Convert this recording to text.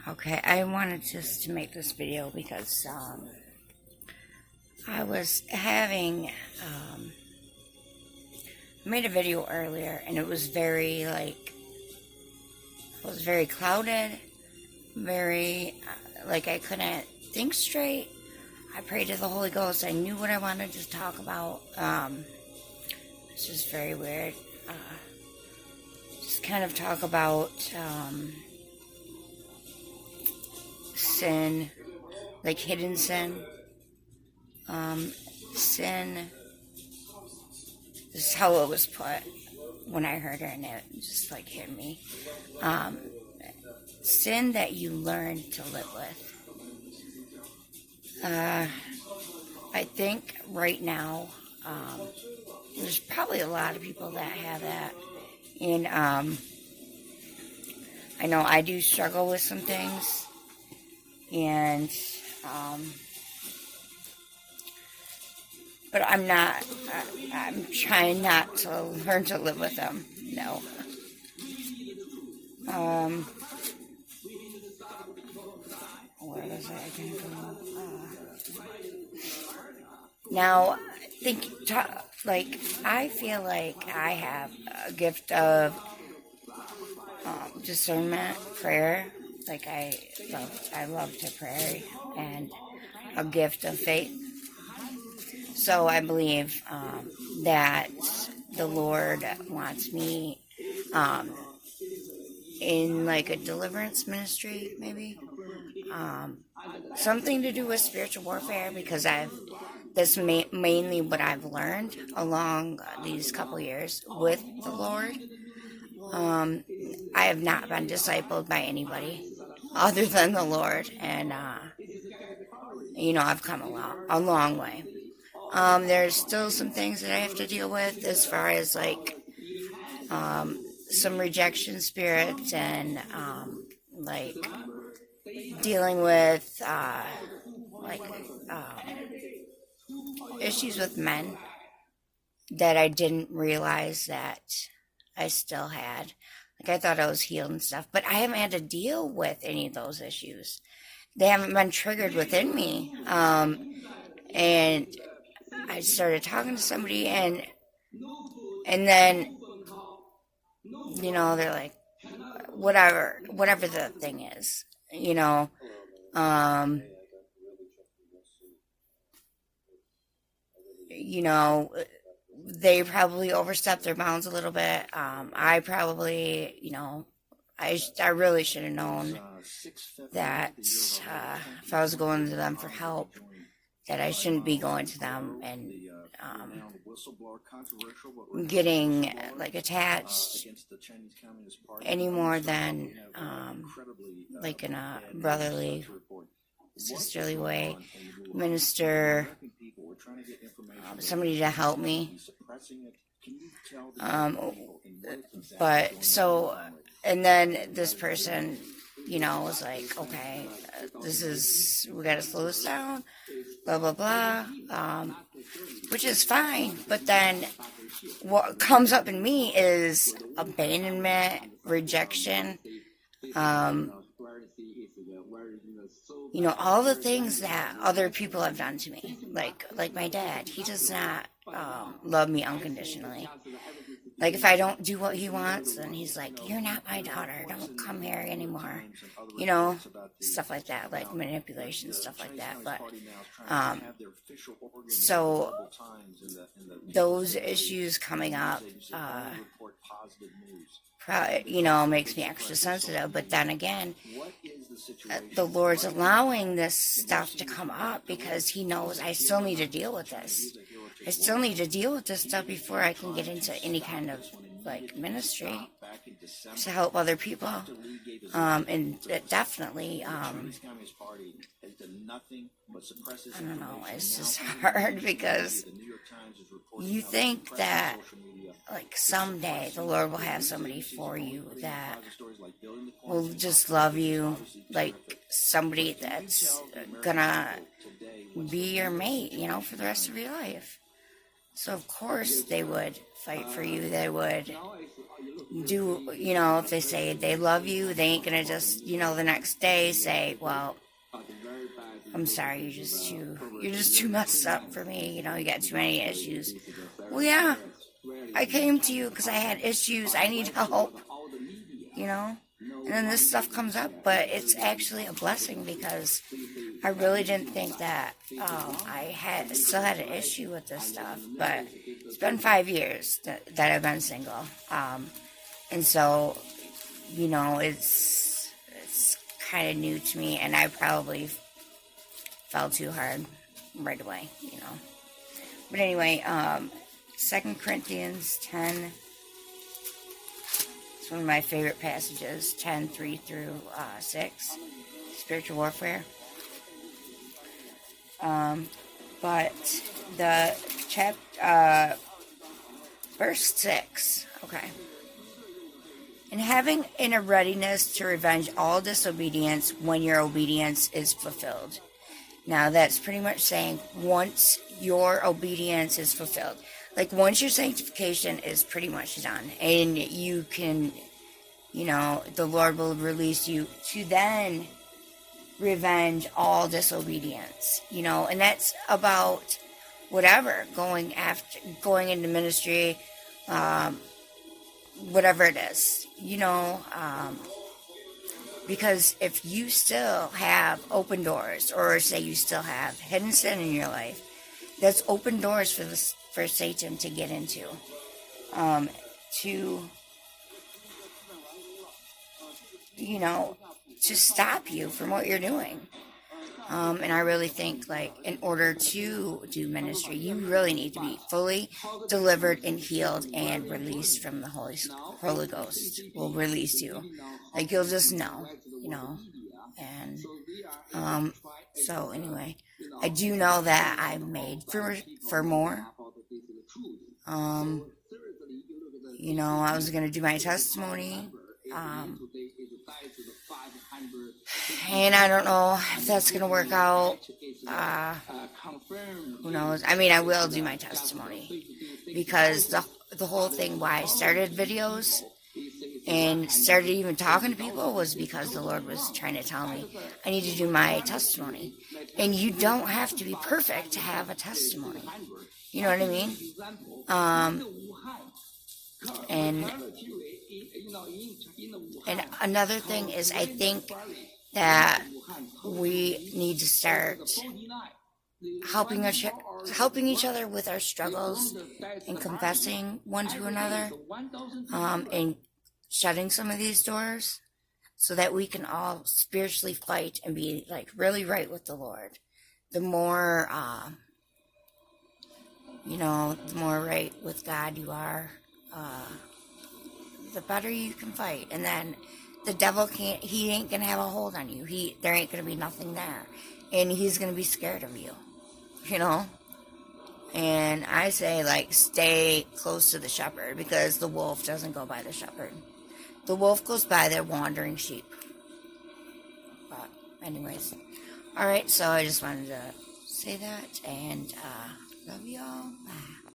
Okay, I wanted just to make this video because I was having made a video earlier and it was very clouded, very like I couldn't think straight. I prayed to the Holy Ghost. I knew what I wanted to talk about. It's just very weird. Just kind of talk about sin, like hidden sin. Sin, this is how it was put when I heard her, and it just like hit me. Sin that you learn to live with. I think right now, there's probably a lot of people that have that. And I know I do struggle with some things. And but I'm not, I'm trying not to learn to live with them. No. Where was I going to go? Now, I feel like I have a gift of discernment, prayer. Like I love to pray, and a gift of faith. So I believe that the Lord wants me in like a deliverance ministry, maybe. Something to do with spiritual warfare, because that's mainly what I've learned along these couple years with the Lord. I have not been discipled by anybody other than the Lord, and I've come a long way. There's still some things that I have to deal with as far as like some rejection spirits, and like dealing with issues with men that I didn't realize that I still had. Like I thought I was healed and stuff, but I haven't had to deal with any of those issues. They haven't been triggered within me. And I started talking to somebody, and then they're like, whatever the thing is, they probably overstepped their bounds a little bit. I probably, I really should have known that if I was going to them for help, that I shouldn't be going to them and getting like attached any more than like in a brotherly, sisterly way. Minister, somebody to help me. But so, and then this person, was like, okay, we gotta slow this down, blah, blah, blah, which is fine. But then what comes up in me is abandonment, rejection, all the things that other people have done to me. Like my dad, he does not love me unconditionally. Like if I don't do what he wants, then he's like, you're not my daughter, don't come here anymore. Stuff like that, like manipulation, stuff like that. But so those issues coming up makes me extra sensitive. But then again, the Lord's allowing this stuff to come up because he knows I still need to deal with this. I still need to deal with this stuff before I can get into any kind of like ministry to help other people. And it definitely, I don't know, it's just hard because you think that like someday the Lord will have somebody for you that will just love you, like somebody that's gonna be your mate, for the rest of your life. So of course they would fight for you. They would do, if they say they love you, they ain't gonna just, the next day say, well, I'm sorry, you're just too messed up for me. You got too many issues. Well, yeah, I came to you because I had issues. I need help, And then this stuff comes up, but it's actually a blessing because I really didn't think that I still had an issue with this stuff. But it's been 5 years that I've been single, and so it's kind of new to me, and I probably fell too hard right away, But anyway, 2 Corinthians 10. It's one of my favorite passages, 10:3 through 6, spiritual warfare. But the verse 6, okay. And having in a readiness to revenge all disobedience when your obedience is fulfilled. Now that's pretty much saying once your obedience is fulfilled. Like once your sanctification is pretty much done and you can, the Lord will release you to then revenge all disobedience, and that's about whatever, going into ministry, whatever it is, because if you still have open doors, or say you still have hidden sin in your life, that's open doors for Satan to get into, to stop you from what you're doing. And I really think, in order to do ministry, you really need to be fully delivered and healed and released from the Holy Ghost will release you. You'll just know, And so anyway, I do know that I'm made for more. I was going to do my testimony. And I don't know if that's going to work out. Who knows? I mean, I will do my testimony because the whole thing why I started videos and started even talking to people was because the Lord was trying to tell me I need to do my testimony. And you don't have to be perfect to have a testimony. You know what I mean? And another thing is, I think that we need to start helping each other with our struggles and confessing one to another, and shutting some of these doors so that we can all spiritually fight and be really right with the Lord. The more, the more right with God you are, the better you can fight. And then the devil he ain't gonna have a hold on you. There ain't gonna be nothing there. And he's gonna be scared of you, And I say, stay close to the shepherd, because the wolf doesn't go by the shepherd. The wolf goes by the wandering sheep. But anyways, alright, so I just wanted to say that, and love y'all. Bye.